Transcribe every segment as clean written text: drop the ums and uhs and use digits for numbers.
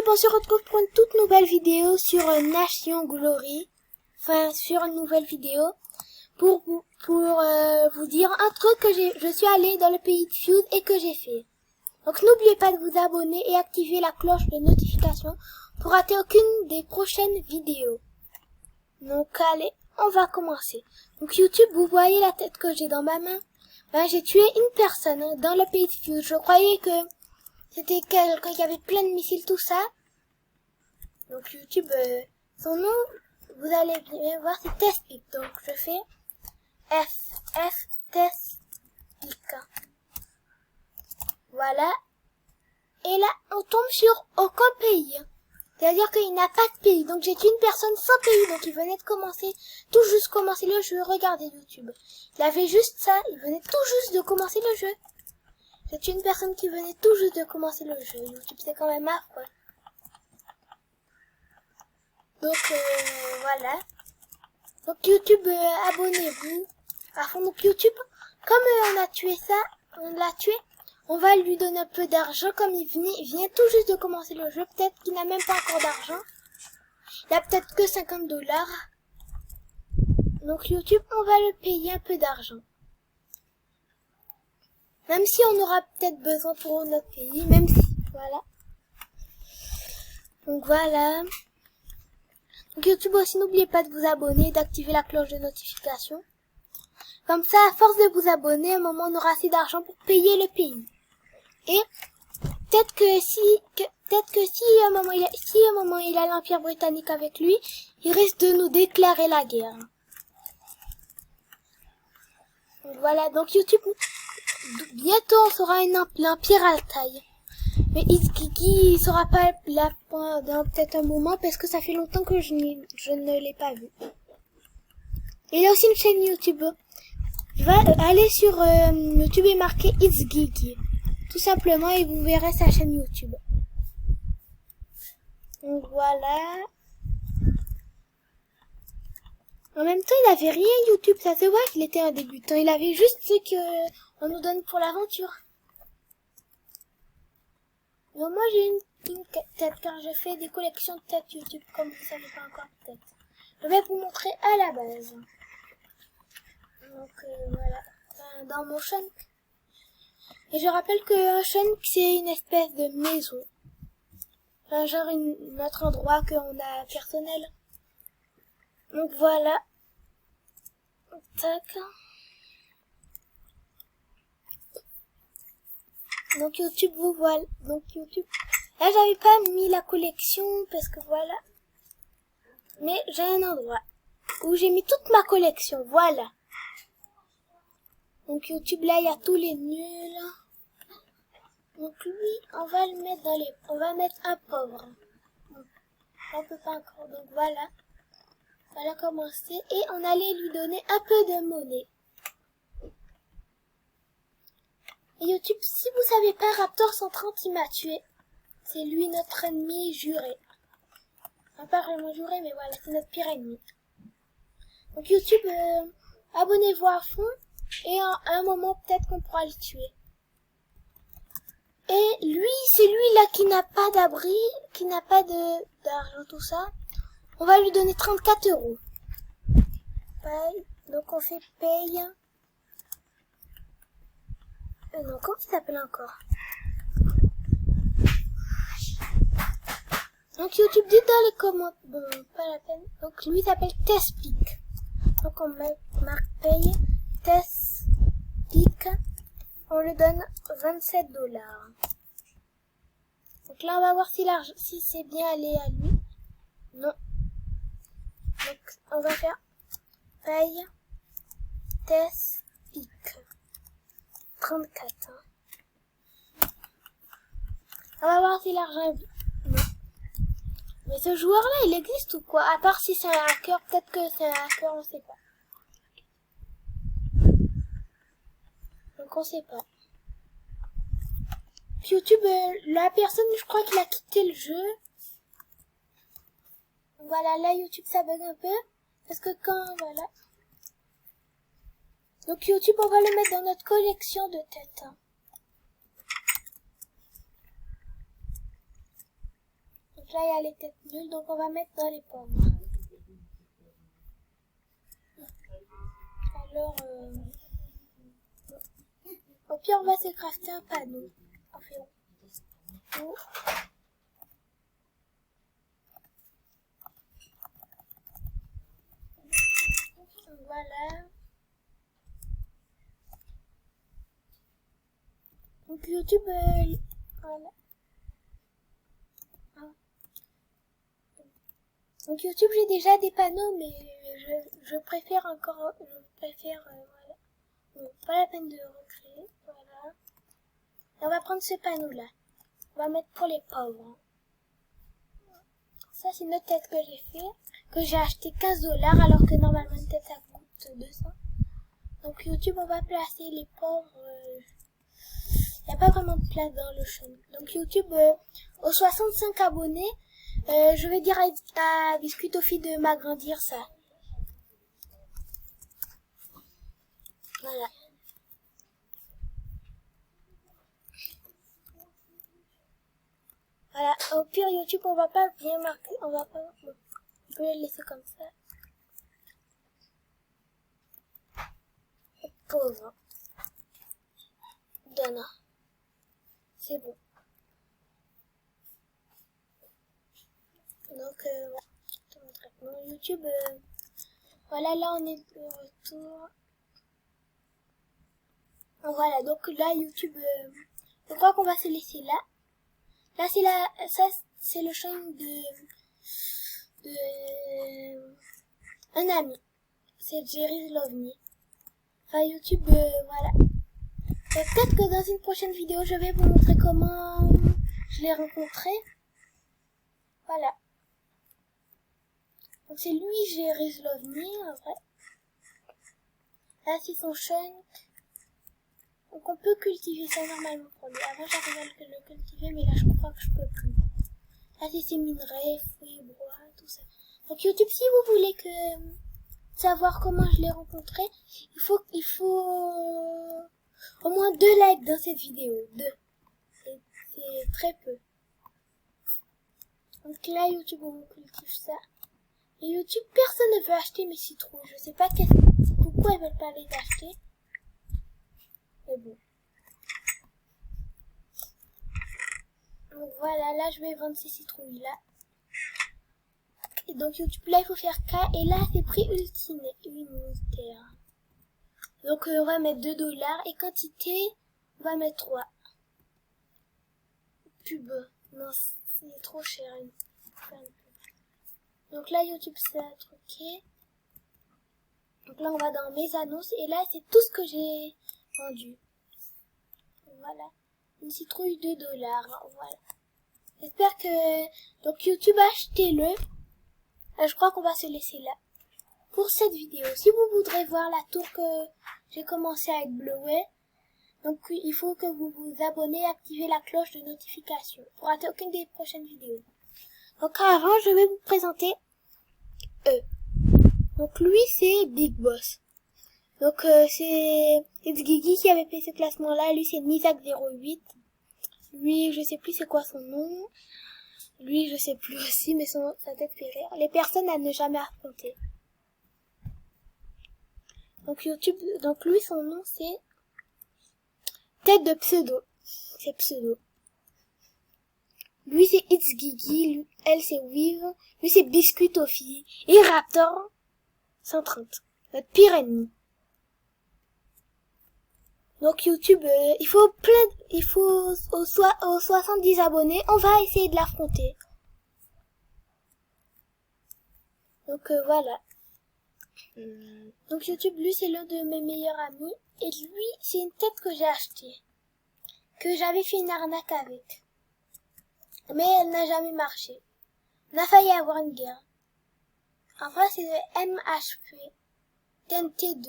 on se retrouve pour une toute nouvelle vidéo sur Nation Glory. Enfin, sur une nouvelle vidéo. Pour vous dire un truc que je suis allée dans le pays de Fuse et que j'ai fait. Donc n'oubliez pas de vous abonner et activer la cloche de notification pour rater aucune des prochaines vidéos. Donc allez, on va commencer. Donc YouTube, vous voyez la tête que j'ai dans ma main? Ben, j'ai tué une personne dans le pays de Fuse. Je croyais que c'était quelqu'un qui avait plein de missiles, tout ça. Donc YouTube, son nom, vous allez bien voir, c'est TestPic. Donc je fais F TestPic. Voilà. Et là, on tombe sur aucun pays. C'est-à-dire qu'il n'a pas de pays. Donc j'ai tué une personne sans pays. Donc il venait de commencer, tout juste commencer le jeu. Regardez YouTube. Il avait juste ça. Il venait tout juste de commencer le jeu. J'ai tué une personne qui venait tout juste de commencer le jeu. YouTube, c'est quand même affreux. Donc voilà. Donc YouTube, abonnez-vous. À fond, donc YouTube, comme on a tué ça, on l'a tué, on va lui donner un peu d'argent. Comme il vient tout juste de commencer le jeu, peut-être qu'il n'a même pas encore d'argent. Il a peut-être que 50 $. Donc YouTube, on va le payer un peu d'argent. Même si on aura peut-être besoin pour notre pays, même si, voilà. Donc voilà. Donc YouTube aussi, n'oubliez pas de vous abonner et d'activer la cloche de notification. Comme ça, à force de vous abonner, à un moment, on aura assez d'argent pour payer le pays. Et peut-être que si à un moment il a l'Empire britannique avec lui, il risque de nous déclarer la guerre. Donc voilà, donc YouTube, bientôt on sera l'Empire Altaï. Mais Izgigi, il sera pas là pendant peut-être un moment parce que ça fait longtemps que je ne l'ai pas vu. Il y a aussi une chaîne YouTube. Allez sur YouTube et marquez Izgigi. Tout simplement et vous verrez sa chaîne YouTube. Donc voilà. En même temps, il avait rien YouTube, ça se voit qu'il était un débutant. Il avait juste ce que on nous donne pour l'aventure. Donc moi j'ai une tête car je fais des collections de têtes YouTube comme vous savez pas encore peut-être. Je vais vous montrer à la base. Donc voilà, dans mon chunk. Et je rappelle que un chunk c'est une espèce de maison. Enfin, genre notre endroit qu'on a personnel. Donc voilà. Tac. Donc YouTube, vous voilà. Donc YouTube. Là, j'avais pas mis la collection parce que voilà. Mais j'ai un endroit où j'ai mis toute ma collection. Voilà. Donc YouTube, là, il y a tous les nuls. Donc lui, on va le mettre on va mettre un pauvre. Donc, on peut pas encore. Donc voilà. Voilà commencer. Et on allait lui donner un peu de monnaie. Et YouTube, si vous savez pas, Raptor 130, il m'a tué. C'est lui notre ennemi juré. Enfin, pas vraiment juré, mais voilà, c'est notre pire ennemi. Donc YouTube, abonnez-vous à fond. Et à un moment, peut-être qu'on pourra le tuer. Et lui, c'est lui là qui n'a pas d'abri, qui n'a pas d'argent, tout ça. On va lui donner 34 €. Paye. Donc on fait paye. Non, comment il s'appelle encore? Donc YouTube, dites dans les commentaires. Bon, pas la peine. Donc lui s'appelle TestPic. Donc on marque paye. TestPic. On lui donne 27 $. Donc là on va voir si c'est bien allé à lui. Non. Donc on va faire paye. TestPic. 34. Hein. On va voir si l'argent est bien. Non. Mais ce joueur-là, il existe ou quoi? À part si c'est un hacker, peut-être que c'est un hacker, on sait pas. Donc on sait pas. Puis YouTube, la personne, je crois qu'il a quitté le jeu. Voilà, là YouTube ça bug un peu. Parce que voilà. Donc YouTube, on va le mettre dans notre collection de têtes. Hein. Donc là, il y a les têtes nulles, donc on va mettre dans les pommes. Alors, au pire, on va se crafter un panneau. Enfin, voilà. Donc YouTube, voilà. Donc YouTube, j'ai déjà des panneaux, mais je préfère voilà. Bon, pas la peine de recréer, voilà. Et on va prendre ce panneau-là. On va mettre pour les pauvres. Ça, c'est une autre tête que j'ai fait, que j'ai acheté 15 $, alors que normalement une tête ça coûte 200. Donc YouTube, on va placer les pauvres. Il n'y a pas vraiment de place dans le champ. Donc YouTube, aux 65 abonnés, je vais dire à Biscuit Toffee de m'agrandir ça. Voilà. Voilà. Au pire, YouTube, on va pas bien marquer. On peut le laisser comme ça. Pauvre. Donna. C'est bon. Donc, voilà. YouTube, voilà, là, on est de retour. Voilà, donc là, YouTube, je crois qu'on va se laisser là. Là, c'est le champ de un ami. C'est Jerry's Love Me. Enfin, YouTube, voilà. Peut-être que dans une prochaine vidéo, je vais vous montrer comment je l'ai rencontré. Voilà. Donc c'est lui, Jerry's Love Me, en vrai. Là, c'est son chunk. Donc on peut cultiver ça normalement pour lui. Avant, j'arrivais à le cultiver, mais là, je crois que je peux plus. Là, c'est ses minerais, fruits, bois, tout ça. Donc YouTube, si vous voulez savoir comment je l'ai rencontré, il faut au moins 2 likes dans cette vidéo. 2. C'est très peu. Donc là, YouTube, on cultive ça. Et YouTube, personne ne veut acheter mes citrouilles. Je sais pas pourquoi ils veulent pas les acheter. Mais bon. Donc voilà, là, je vais vendre ces citrouilles-là. Et donc YouTube, là, il faut faire K. Et là, c'est prix unitaire. Donc on va mettre 2 $. Et quantité, on va mettre 3. Pub. Non, c'est trop cher. Donc là, YouTube, c'est truqué. Donc là, on va dans mes annonces. Et là, c'est tout ce que j'ai vendu. Voilà. Une citrouille de $. Voilà. J'espère que... Donc YouTube, achetez-le. Je crois qu'on va se laisser là. Pour cette vidéo. Si vous voudrez voir la tour que j'ai commencé avec Bleuet, donc il faut que vous vous abonnez et activez la cloche de notification pour rater aucune des prochaines vidéos. Donc avant, je vais vous présenter eux. Donc lui, c'est Big Boss. Donc c'est Gigi qui avait fait ce classement-là. Lui, c'est Nizak08. Lui, je sais plus c'est quoi son nom. Lui, je sais plus aussi, mais sa tête fait rire. Les personnes à ne jamais affronter. Donc YouTube, donc lui, son nom, c'est Tête de Pseudo. C'est Pseudo. Lui, c'est It's Gigi. Lui, elle, c'est Weave. Lui, c'est Biscuit Toffee. Et Raptor 130. Notre pire ennemi. Donc YouTube, il faut aux 70 abonnés, on va essayer de l'affronter. Donc voilà. Donc YouTube, lui, c'est l'un de mes meilleurs amis. Et lui, c'est une tête que j'ai achetée. Que j'avais fait une arnaque avec. Mais elle n'a jamais marché. On a failli avoir une guerre. En vrai, c'est le MHP. TNT2.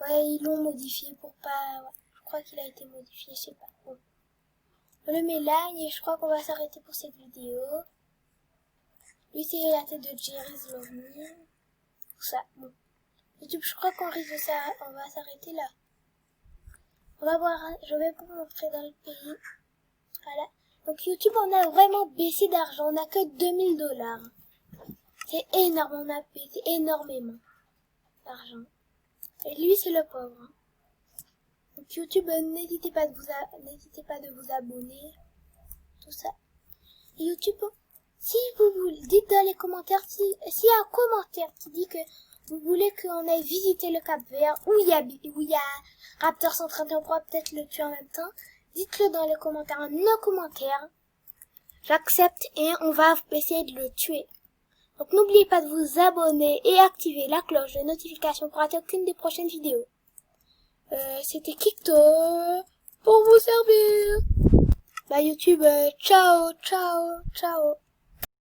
Ouais, ils l'ont modifié pour pas... Ouais, je crois qu'il a été modifié, je sais pas. Bon. On le met là et je crois qu'on va s'arrêter pour cette vidéo. Lui, c'est la tête de Jerry's Love Me. Tout ça. Bon. YouTube, je crois qu'on risque de ça. On va s'arrêter là. On va voir. Je vais vous montrer dans le pays. Voilà. Donc YouTube, on a vraiment baissé d'argent, on n'a que 2000 $. C'est énorme, on a baissé énormément d'argent. Et lui, c'est le pauvre. Hein. Donc YouTube, n'hésitez pas de vous abonner, tout ça. Et YouTube, si vous voulez, dites dans les commentaires, s'il y a un commentaire qui dit que vous voulez qu'on aille visiter le Cap Vert, où il y a Raptor 131, on pourra peut-être le tuer en même temps, dites-le dans les commentaires, en un commentaire. J'accepte et on va essayer de le tuer. Donc n'oubliez pas de vous abonner et activer la cloche de notification pour rater aucune des prochaines vidéos. C'était Kikto pour vous servir. Bah YouTube, ciao, ciao, ciao.